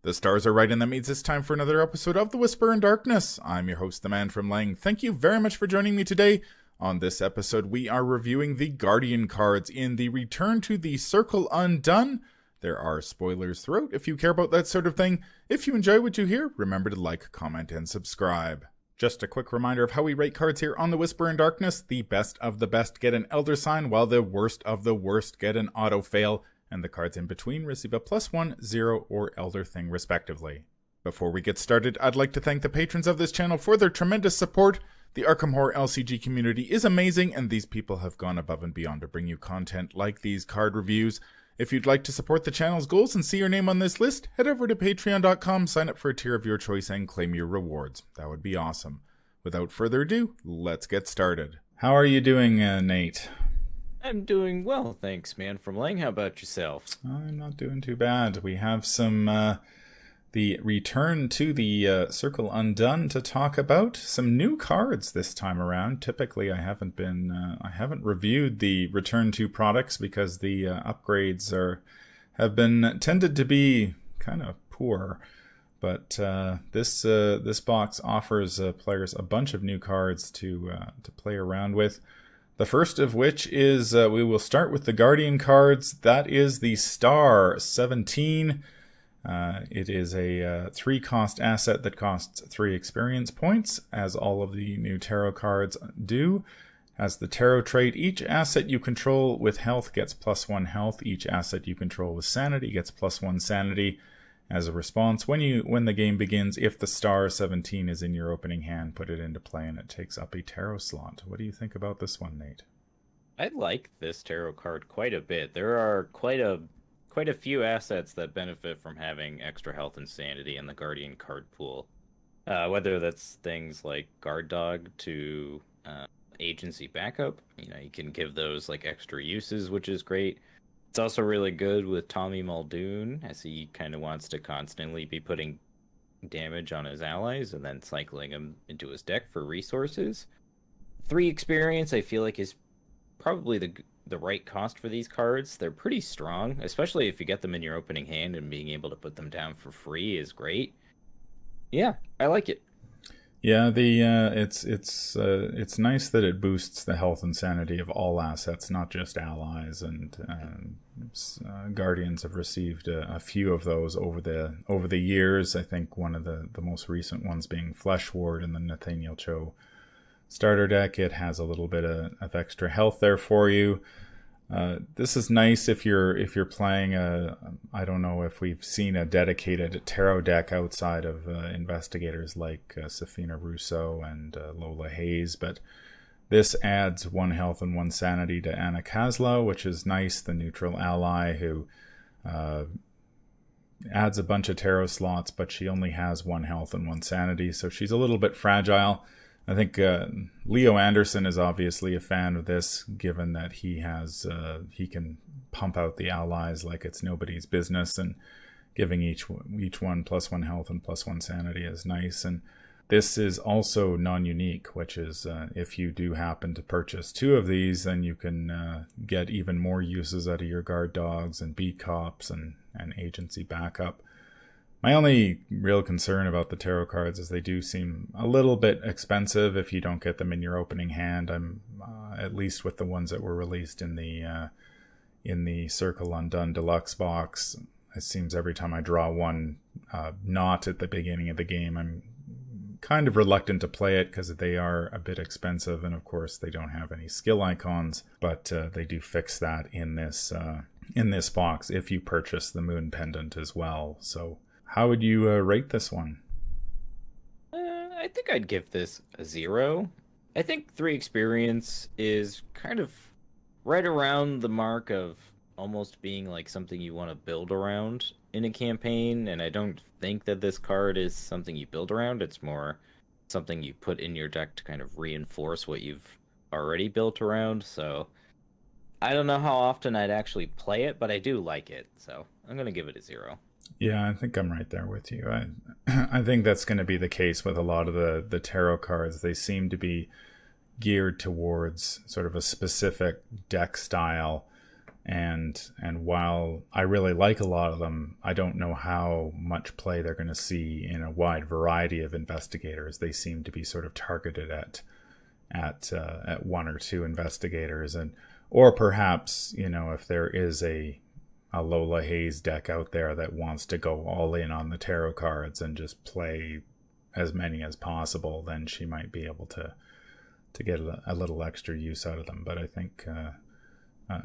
The stars are right, and that means it's time for another episode of The Whisper in Darkness. I'm your host, the Man from Lang. Thank you very much for joining me today. On this episode, we are reviewing the Guardian cards in the Return to the Circle Undone. There are spoilers throughout if you care about that sort of thing. If you enjoy what you hear, remember to like, comment, and subscribe. Just a quick reminder of how we rate cards here on The Whisper in Darkness. The best of the best get an Elder Sign, while the worst of the worst get an Auto Fail, and the cards in between receive a +1, 0, or Elder Thing respectively. Before we get started, I'd like to thank the patrons of this channel for their tremendous support. The Arkham Horror LCG community is amazing, and these people have gone above and beyond to bring you content like these card reviews. If you'd like to support the channel's goals and see your name on this list, head over to patreon.com, sign up for a tier of your choice, and claim your rewards. That would be awesome. Without further ado, let's get started. How are you doing, Nate? I'm doing well, thanks, Man from Lang. How about yourself? I'm not doing too bad. We have some the Return to the Circle Undone to talk about. Some new cards this time around. Typically, I haven't reviewed the Return to products because the upgrades have been tended to be kind of poor. But this box offers players a bunch of new cards to play around with. The first of which is, we will start with the Guardian cards. That is the Star 17. It is a 3-cost asset that costs 3 experience points, as all of the new tarot cards do. As the tarot trait, each asset you control with health gets +1 health. Each asset you control with sanity gets +1 sanity. As a response, when the game begins, if the Star 17 is in your opening hand, put it into play and it takes up a tarot slot. What do you think about this one, Nate? I like this tarot card quite a bit. There are quite a few assets that benefit from having extra health and sanity in the Guardian card pool. Whether that's things like Guard Dog to Agency Backup. You can give those like extra uses, which is great. It's also really good with Tommy Muldoon, as he kind of wants to constantly be putting damage on his allies and then cycling them into his deck for resources. 3 experience, I feel like, is probably the right cost for these cards. They're pretty strong, especially if you get them in your opening hand, and being able to put them down for free is great. Yeah, I like it. Yeah, it's nice that it boosts the health and sanity of all assets, not just allies. And Guardians have received a few of those over the years. I think one of the most recent ones being Flesh Ward in the Nathaniel Cho starter deck. It has a little bit of extra health there for you. This is nice if you're playing I don't know if we've seen a dedicated tarot deck outside of investigators like Safina Russo and Lola Hayes, but this adds 1 health and 1 sanity to Anna Kaslow, which is nice, the neutral ally who adds a bunch of tarot slots, but she only has 1 health and 1 sanity, so she's a little bit fragile. I think Leo Anderson is obviously a fan of this, given that he can pump out the allies like it's nobody's business, and giving each one +1 health and +1 sanity is nice. And this is also non-unique, which is if you do happen to purchase 2 of these, then you can get even more uses out of your guard dogs and beat cops and agency backup. My only real concern about the tarot cards is they do seem a little bit expensive if you don't get them in your opening hand. I'm at least with the ones that were released in the Circle Undone Deluxe box. It seems every time I draw one not at the beginning of the game, I'm kind of reluctant to play it because they are a bit expensive, and of course they don't have any skill icons. But they do fix that in this box if you purchase the Moon Pendant as well. So. How would you rate this one? I think I'd give this a 0. I think 3 experience is kind of right around the mark of almost being like something you want to build around in a campaign, and I don't think that this card is something you build around. It's more something you put in your deck to kind of reinforce what you've already built around. So I don't know how often I'd actually play it, but I do like it, so I'm going to give it a 0. Yeah, I think I'm right there with you. I think that's going to be the case with a lot of the tarot cards. They seem to be geared towards sort of a specific deck style And while I really like a lot of them, I don't know how much play they're going to see in a wide variety of investigators. They seem to be sort of targeted at one or two investigators, and or perhaps, if there is a Lola Hayes deck out there that wants to go all in on the tarot cards and just play as many as possible, then she might be able to get a little extra use out of them. But I think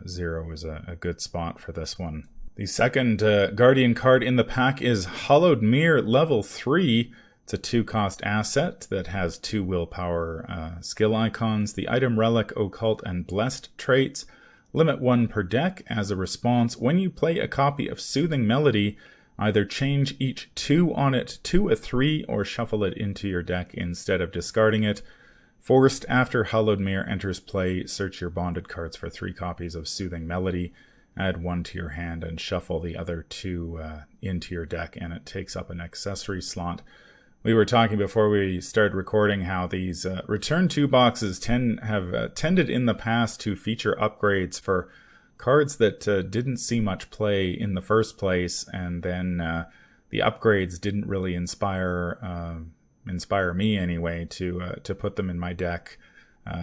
0 is a good spot for this one. The second Guardian card in the pack is Hollowed Mirror level 3. It's a 2-cost asset that has 2 willpower skill icons. The item, relic, occult, and blessed traits. Limit 1 per deck. As a response, when you play a copy of Soothing Melody, either change each 2 on it to a 3 or shuffle it into your deck instead of discarding it. Forced, after Hallowed Mirror enters play, search your bonded cards for 3 copies of Soothing Melody, add 1 to your hand, and shuffle the other 2 into your deck, and it takes up an accessory slot. We were talking before we started recording how these Return 2 boxes have tended in the past to feature upgrades for cards that didn't see much play in the first place, and then the upgrades didn't really inspire me anyway to put them in my deck.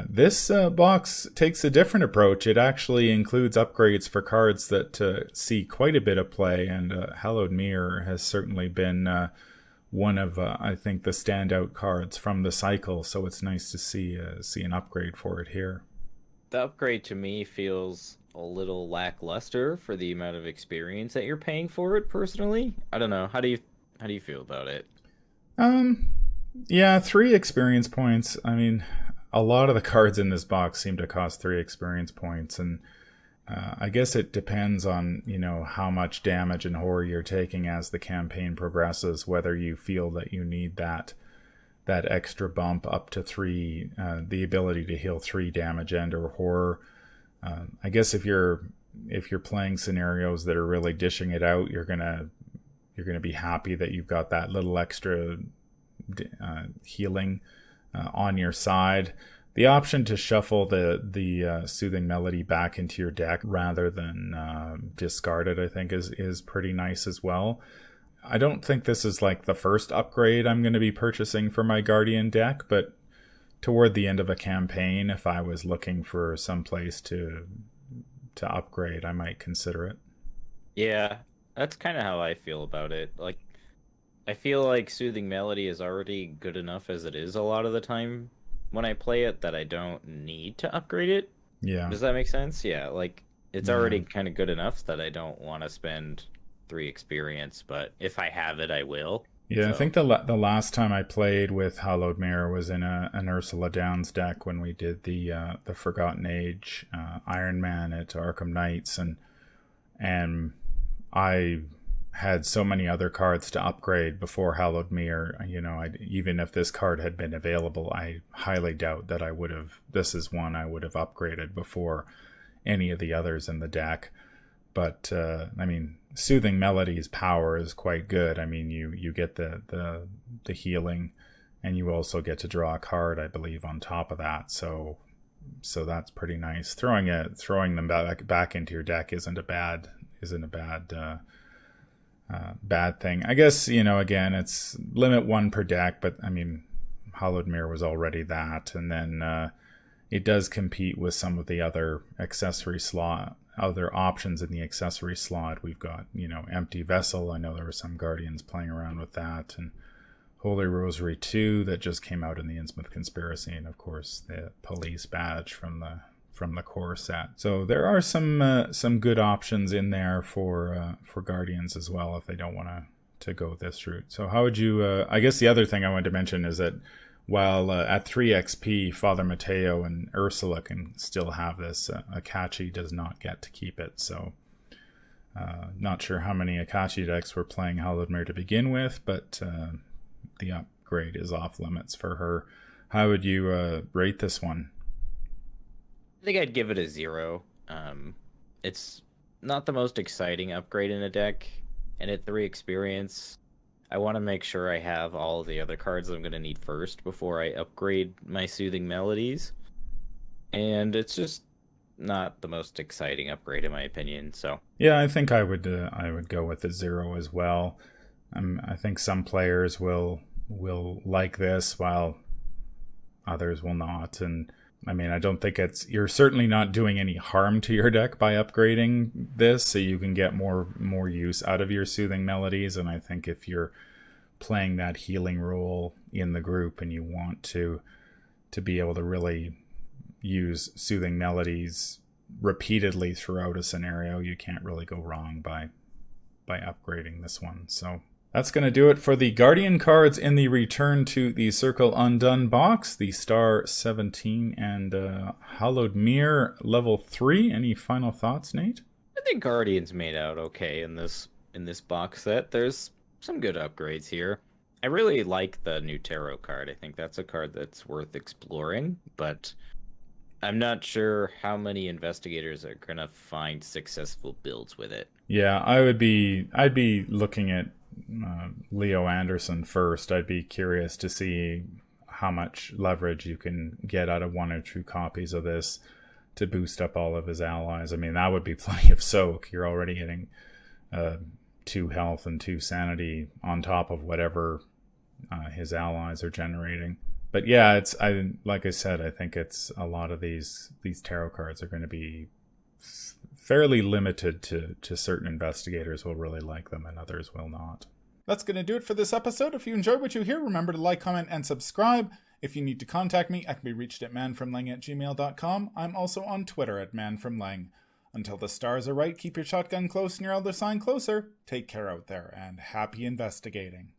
This box takes a different approach. It actually includes upgrades for cards that see quite a bit of play, and Hallowed Mirror has certainly been one of, I think, the standout cards from the cycle, so it's nice to see an upgrade for it here. The upgrade to me feels a little lackluster for the amount of experience that you're paying for it, personally. I don't know. How do you feel about it? Yeah, 3 experience points. I mean, a lot of the cards in this box seem to cost 3 experience points, and I guess it depends on, how much damage and horror you're taking as the campaign progresses, whether you feel that you need that extra bump up to 3, the ability to heal 3 damage and or horror. I guess if you're playing scenarios that are really dishing it out, you're gonna be happy that you've got that little extra healing on your side. The option to shuffle the Soothing Melody back into your deck rather than discard it, I think, is pretty nice as well. I don't think this is like the first upgrade I'm going to be purchasing for my Guardian deck, but toward the end of a campaign, if I was looking for some place to upgrade, I might consider it. Yeah, that's kind of how I feel about it. Like, I feel like Soothing Melody is already good enough as it is a lot of the time when I play it, that I don't need to upgrade it. Yeah. Does that make sense? Yeah, like, it's already kind of good enough that I don't want to spend 3 experience, but if I have it, I will. Yeah, so. I think the last time I played with Hallowed Mirror was in an Ursula Downs deck when we did the Forgotten Age Iron Man at Arkham Knights, and I had so many other cards to upgrade before Hallowed Mirror. Even if this card had been available, I highly doubt that this is one I would have upgraded before any of the others in the deck. But Soothing Melody's power is quite good. I mean, you get the healing, and you also get to draw a card, I believe, on top of that. So that's pretty nice. Throwing them back into your deck isn't a bad bad thing. I guess, again, it's limit 1 per deck, but I mean, Hallowed Mirror was already that, and then it does compete with some of the other other options in the accessory slot. We've got, Empty Vessel. I know there were some Guardians playing around with that, and Holy Rosary 2 that just came out in the Innsmouth Conspiracy, and of course the police badge from the core set. So there are some good options in there for Guardians as well if they don't want to go this route. So how would you? I guess the other thing I wanted to mention is that while at 3 XP, Father Mateo and Ursula can still have this, Akachi does not get to keep it. So not sure how many Akachi decks were playing Hallowed Mirror to begin with, but the upgrade is off limits for her. How would you rate this one? I think I'd give it a 0. It's not the most exciting upgrade in a deck, and at 3 experience, I want to make sure I have all of the other cards I'm going to need first before I upgrade my Soothing Melodies. And it's just not the most exciting upgrade in my opinion. So Yeah, I think I would go with the 0 as well. I think some players will like this while others will not. And I mean, I don't think you're certainly not doing any harm to your deck by upgrading this, so you can get more use out of your Soothing Melodies. And I think if you're playing that healing role in the group and you want to be able to really use Soothing Melodies repeatedly throughout a scenario, you can't really go wrong by upgrading this one. So that's going to do it for the Guardian cards in the Return to the Circle Undone box. The Star 17 and Hallowed Mirror level 3. Any final thoughts, Nate? I think Guardians made out okay in this box set. There's some good upgrades here. I really like the new tarot card. I think that's a card that's worth exploring, but I'm not sure how many investigators are gonna find successful builds with it. Yeah, I'd be looking at Leo Anderson first. I'd be curious to see how much leverage you can get out of 1 or 2 copies of this to boost up all of his allies. I mean, that would be plenty of soak. You're already getting 2 health and 2 sanity on top of whatever his allies are generating. But yeah, like I said, I think it's a lot of these tarot cards are going to be fairly limited to certain investigators will really like them and others will not. That's going to do it for this episode. If you enjoyed what you hear, remember to like, comment, and subscribe. If you need to contact me, I can be reached at manfromlang@gmail.com. I'm also on Twitter at manfromlang. Until the stars are right, keep your shotgun close and your elder sign closer. Take care out there, and happy investigating.